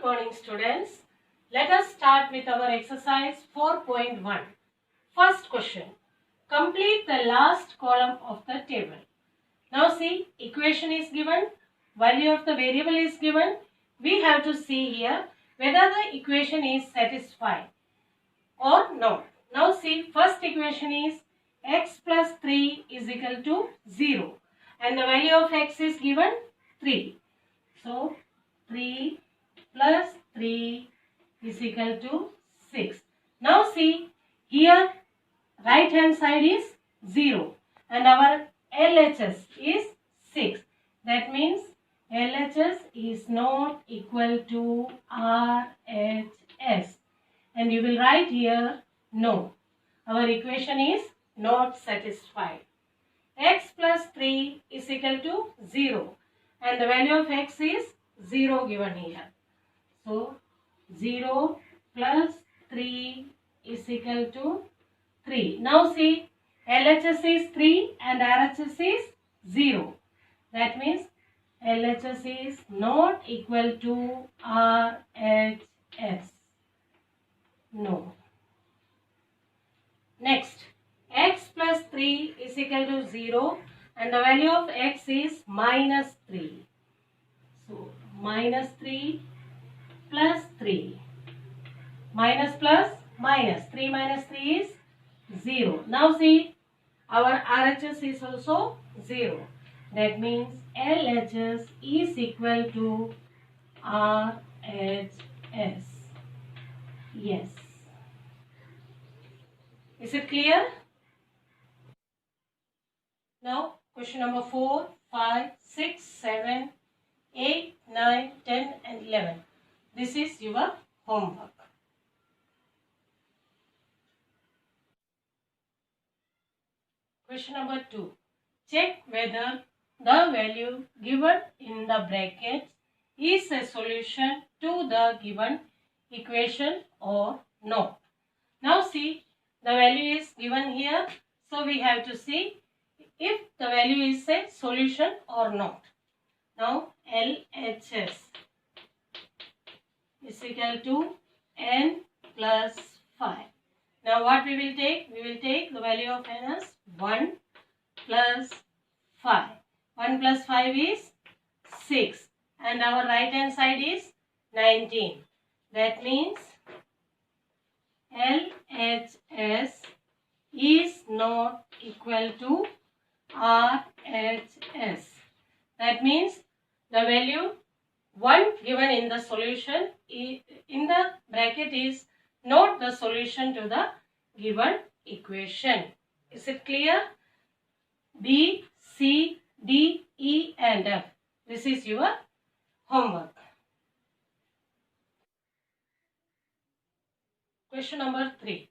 Good morning, students. Let us start with our exercise 4.1. First question. Complete the last column of the table. Now see, equation is given, value of the variable is given. We have to see here whether the equation is satisfied or not. Now see, first equation is x plus 3 is equal to 0 and the value of x is given 3. So 3 plus 3 is equal to 6. Now see, here right hand side is 0 and our LHS is 6. That means LHS is not equal to RHS. And you will write here no. Our equation is not satisfied. X plus 3 is equal to 0 and the value of x is 0 given here. So 0 plus 3 is equal to 3. Now see, LHS is 3 and RHS is 0. That means LHS is not equal to RHS. No. Next, x plus 3 is equal to 0 and the value of x is minus 3. So, minus 3 plus 3. Minus plus minus. 3 minus 3 is 0. Now see, our RHS is also 0. That means LHS is equal to RHS. Yes. Is it clear? Now, question number 4, 5, 6, 7, 8, 9, 10 and 11. This is your homework. Question number 2. Check whether the value given in the brackets is a solution to the given equation or not. Now see, the value is given here. So we have to see if the value is a solution or not. Now LHS is equal to n plus 5. Now what we will take? We will take the value of n as 1 plus 5. 1 plus 5 is 6 and our right hand side is 19. That means LHS is not equal to RHS. That means the value 1 given in the solution in the bracket is not the solution to the given equation. Is it clear? B, C, D, E and F. This is your homework. Question number 3.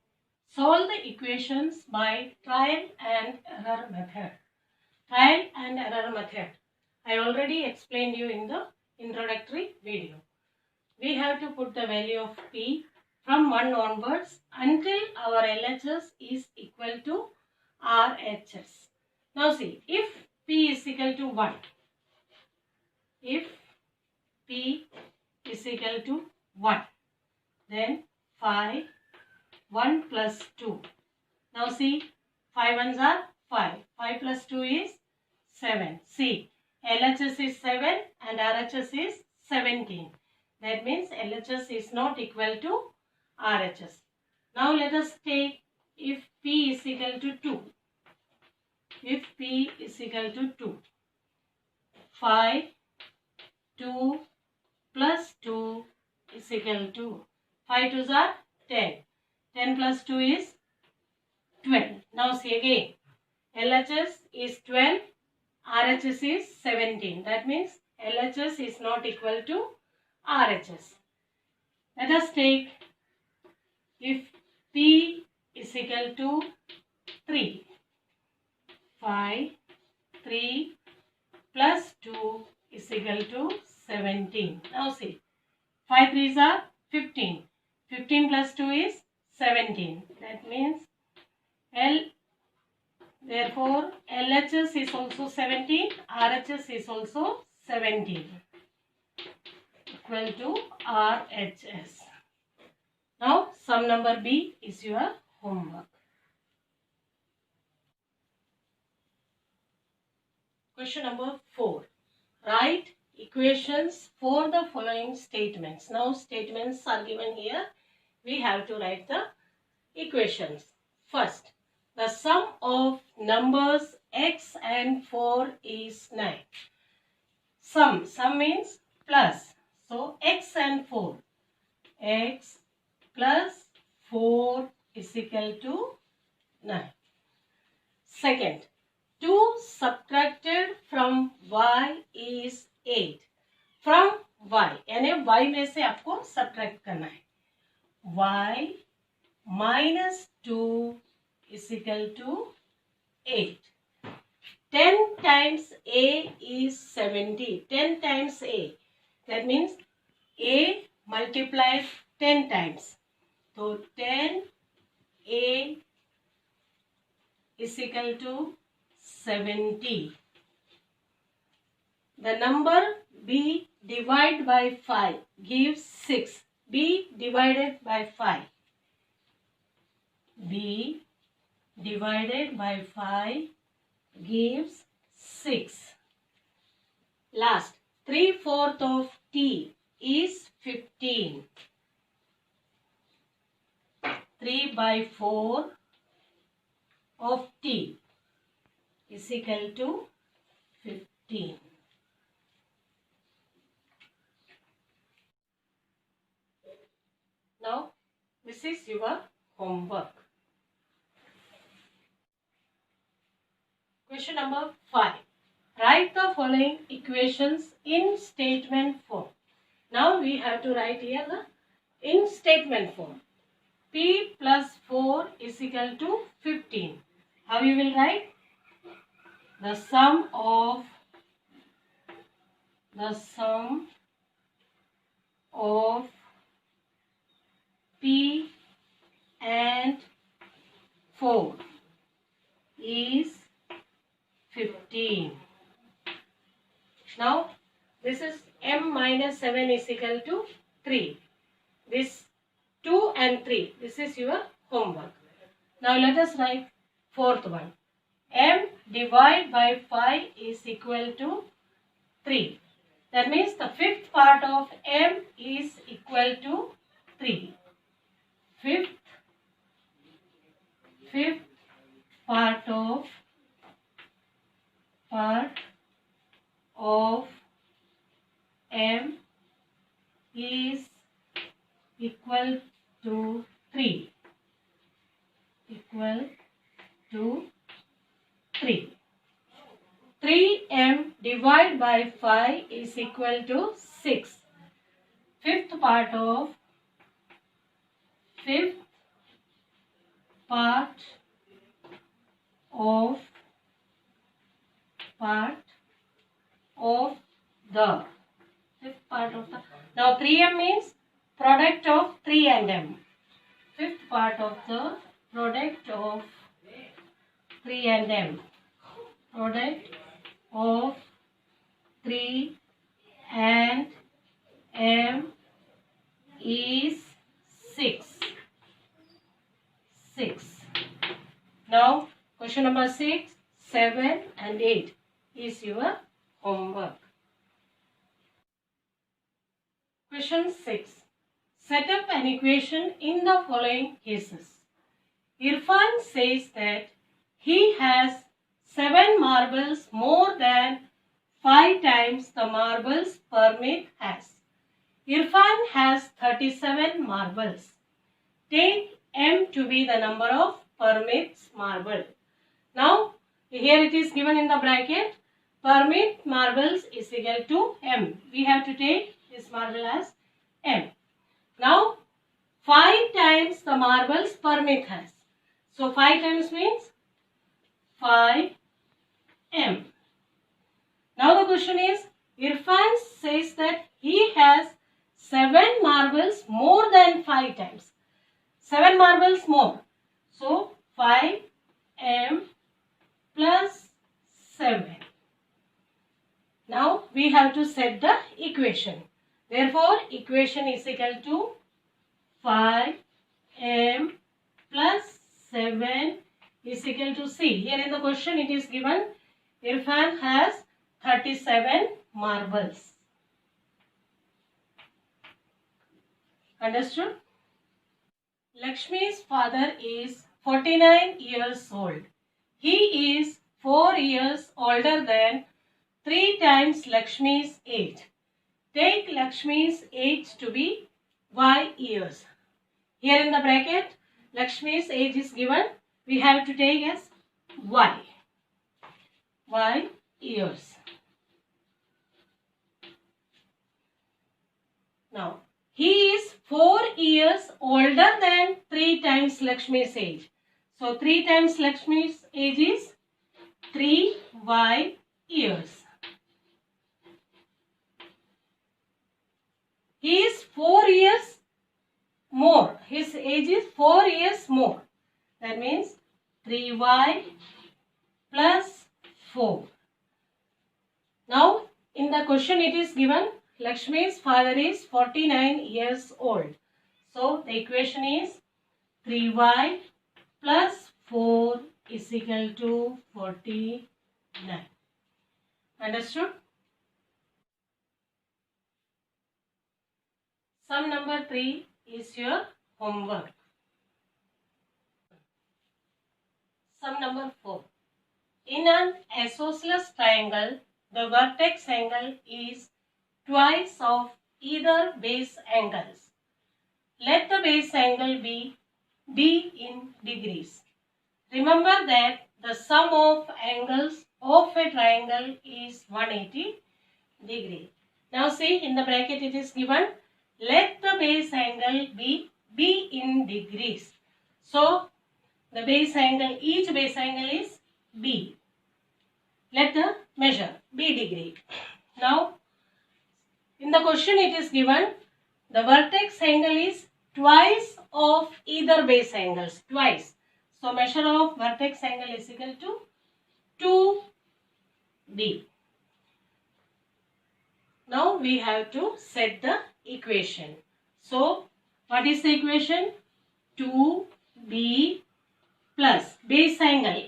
Solve the equations by trial and error method. Trial and error method. I already explained you in the introductory video. We have to put the value of P from 1 onwards until our LHS is equal to RHS. Now see, if P is equal to 1, if P is equal to 1, then 5, 1 plus 2. Now see, 5 ones are 5. 5 plus 2 is 7. See, LHS is 7 and RHS is 17. That means LHS is not equal to RHS. Now let us take if P is equal to 2. If P is equal to 2. 5, 2 plus 2 is equal to 5 2s are 10. 10 plus 2 is 12. Now see again. LHS is 12. RHS is 17. That means LHS is not equal to RHS. Let us take if P is equal to 3. 5, 3 plus 2 is equal to 17. Now see, 5 3s are 15. 15 plus 2 is 17. That means therefore LHS is also 17, RHS is also 17. equal to RHS. Now sum number B is your homework. Question number 4. Write equations for the following statements. Now statements are given here. We have to write the equations. First, the sum of numbers x and 4 is 9. Sum means plus. So x and 4. X plus 4 is equal to 9. Second, 2 subtracted from y is 8. From y, यानी y में से आपको subtract करना है. y minus 2 is equal to 8. 10 times a is 70. 10 times a. That means a multiplied 10 times. So 10a is equal to 70. The number b divided by 5 gives 6. b divided by 5. b divided by 5 gives 6. Last, 3/4 of t is 15. 3/4 of t is equal to 15. Now, this is your homework. Question number 5. Write the following equations in statement form. Now, we have to write here the in statement form. P plus 4 is equal to 15. How you will write? The sum of P and 4 is 15. Now, this is m minus 7 is equal to 3. This 2 and 3. This is your homework. Now, let us write fourth one. M divided by 5 is equal to 3. That means the fifth part of m is equal to 3. Fifth part of m is equal to 3. Equal to 3. 3m divided by 5 is equal to 6. Fifth part of the now 3m means product of 3 and m. Fifth part of the product of 3 and m. Product of 3 and m is 6. Now, question number 6, 7 and 8 is your homework. Question 6. Set up an equation in the following cases. Irfan says that he has 7 marbles more than 5 times the marbles Parmit has. Irfan has 37 marbles. Take m to be the number of Parmit's marble. Now, here it is given in the bracket. Parmit marbles is equal to m. We have to take this marble as m. Now, 5 times the marbles Parmit has. So, 5 times means 5m. Now, the question is, Irfan says that he has 7 marbles more than 5 times. 7 marbles more. So, 5m plus 7. Now, we have to set the equation. Therefore, equation is equal to 5m plus 7 is equal to C. Here in the question it is given Irfan has 37 marbles. Understood? Lakshmi's father is 49 years old. He is 4 years older than 3 times Lakshmi's age. Take Lakshmi's age to be Y years. Here in the bracket, Lakshmi's age is given. We have to take as Y. Y years. Now, he is 4 years older than 3 times Lakshmi's age. So, 3 times Lakshmi's age is 3Y years. He is 4 years more. His age is 4 years more. That means 3Y plus 4. Now, in the question it is given Lakshmi's father is 49 years old. So, the equation is 3Y plus 4 is equal to 49. Understood? Sum number 3 is your homework. Sum number 4. In an isosceles triangle, the vertex angle is twice of either base angles. Let the base angle be D in degrees. Remember that the sum of angles of a triangle is 180 degree. Now see, in the bracket it is given, let the base angle be B in degrees. So, the base angle, each base angle is B. Let the measure B degree. Now, in the question it is given, the vertex angle is twice of either base angles, twice. So, measure of vertex angle is equal to 2B. Now, we have to set the equation. So, what is the equation? 2B plus base angle.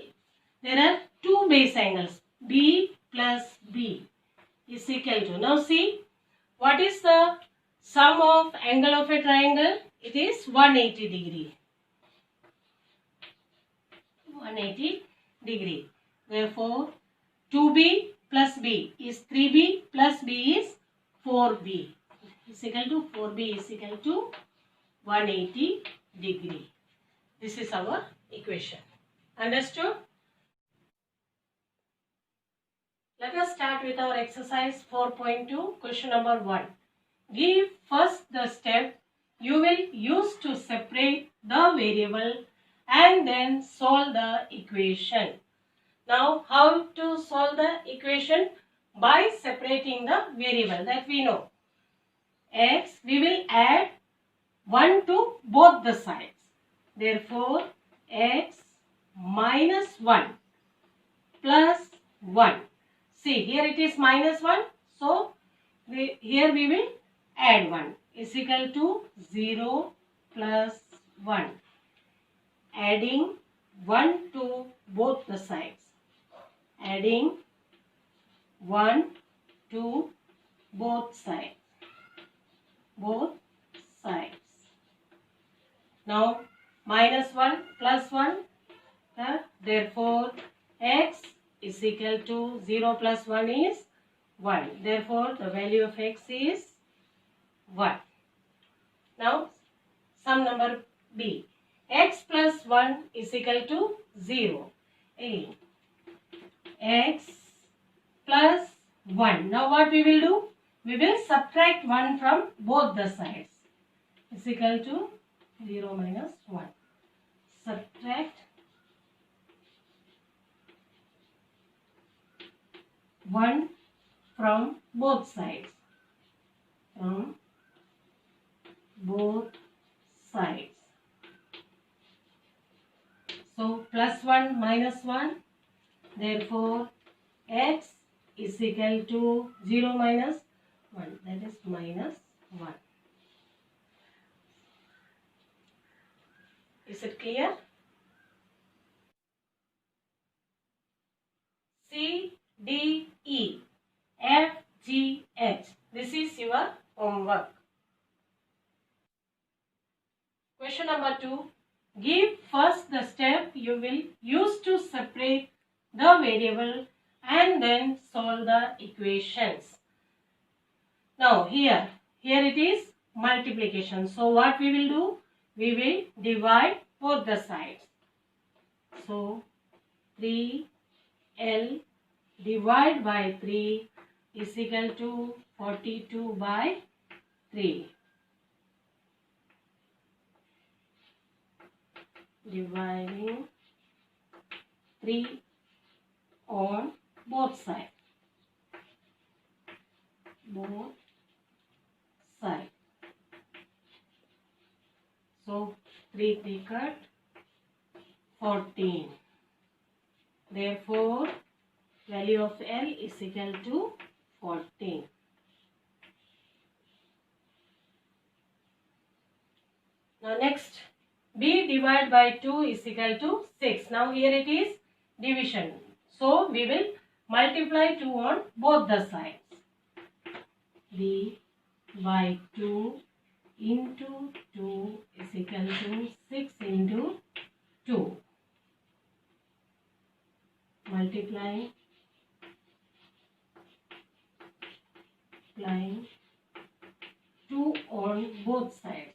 There are two base angles, B plus B is equal to. Now, see, what is the sum of angle of a triangle? It is 180 degree. 180 degree. Therefore, 2B plus B is 3B plus B is 4B. Is equal to 4B is equal to 180 degree. This is our equation. Understood? Let us start with our exercise 4.2, question number 1. Give first the step you will use to separate the variable and then solve the equation. Now, how to solve the equation? By separating the variable, that we know. X, we will add 1 to both the sides. Therefore, x minus 1 plus 1. See, here it is minus 1. So, here we will add 1 is equal to 0 plus 1. Adding 1 to both the sides. Adding 1 to both sides. Both sides. Now, minus 1 plus 1. Therefore, x is equal to 0 plus 1 is 1. Therefore, the value of x is 1. Now, sum number B. X plus 1 is equal to 0. Again, x plus 1. Now, what we will do? We will subtract 1 from both the sides. Is equal to 0 minus 1. Subtract 1 from both sides. From both sides. So, plus 1 minus 1. Therefore, x is equal to 0 minus 1. That is minus 1. Is it clear? C, D, E, F, G, H. This is your homework. Question number 2. Give first the step you will use to separate the variable and then solve the equations. Now here it is multiplication. So what we will do? We will divide both the sides. So 3L divided by 3 is equal to 42 by 3. Dividing 3 on both sides. So 3 cut 14. Therefore, value of L is equal to 14. Now next, B divided by 2 is equal to 6. Now here it is division. So we will multiply 2 on both the sides. B by 2 into 2 is equal to 6 into 2. Multiplying 2 on both sides.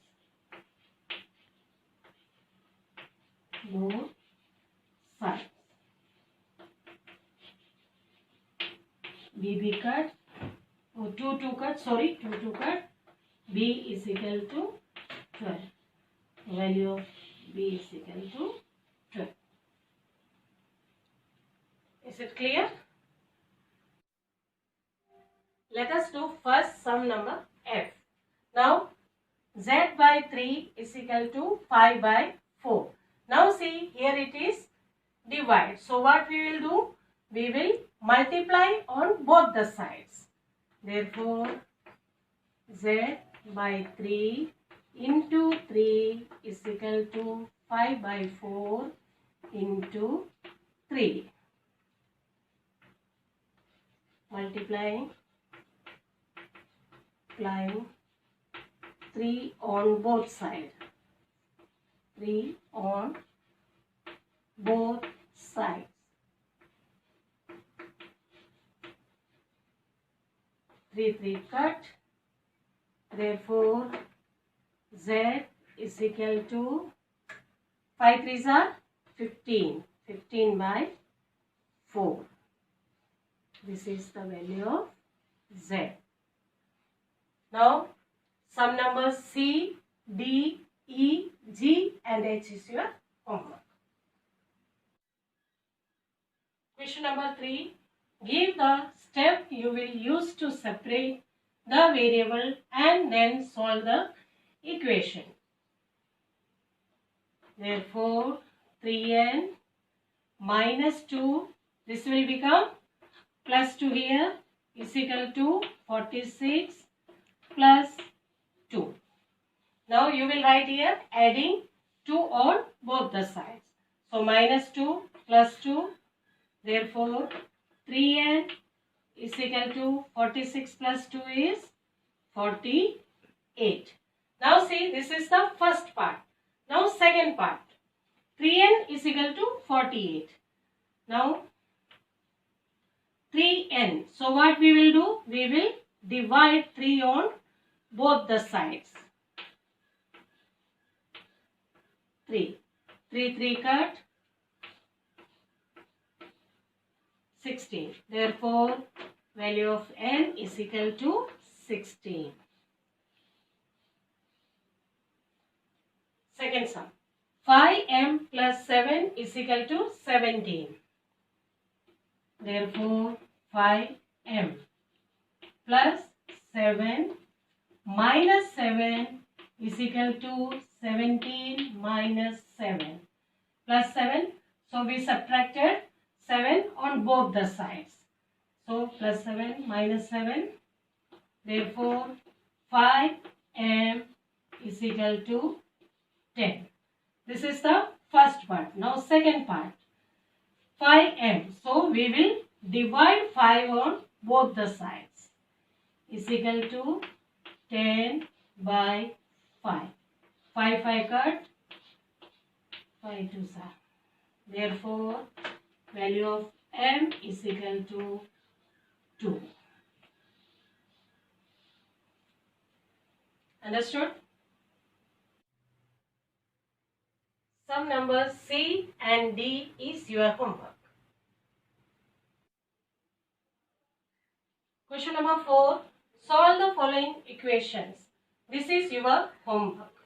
Both sides. BB cut, 2 cut, B is equal to 12. Value of B is equal to 12. Is it clear? Let us do first sum number F. Now Z by 3 is equal to 5 by 4. Now see, here it is divide. So what we will do? We will multiply on both the sides. Therefore, Z by 3 into 3 is equal to 5 by 4 into 3. Multiplying 3 on both sides. 3 on both sides. Three cut. Therefore, Z is equal to 5 3s are 15. 15 by 4. This is the value of Z. Now, sum numbers C, D, E, G and H is your homework. Question number 3. Give the step you will use to separate the variable and then solve the equation. Therefore, 3n minus 2, this will become plus 2 here is equal to 46 plus 2. Now you will write here adding 2 on both the sides. So minus 2 plus 2. Therefore 3n is equal to 46 plus 2 is 48. Now see, this is the first part. Now second part. 3n is equal to 48. Now 3n. So what we will do? We will divide 3 on both the sides. 3 cut 16. Therefore, value of n is equal to 16. Second sum. 5m plus 7 is equal to 17. Therefore, 5m plus 7 minus 7 is equal to 17 minus 7 plus 7. So, we subtracted 7 on both the sides. So, plus 7 minus 7. Therefore, 5m is equal to 10. This is the first part. Now second part. 5m. So we will divide 5 on both the sides. Is equal to 10 by 5. 5 cut. 5 2 7. Therefore, value of m is equal to 2. Understood? Sum numbers C and D is your homework. Question number 4. Solve the following equations. This is your homework.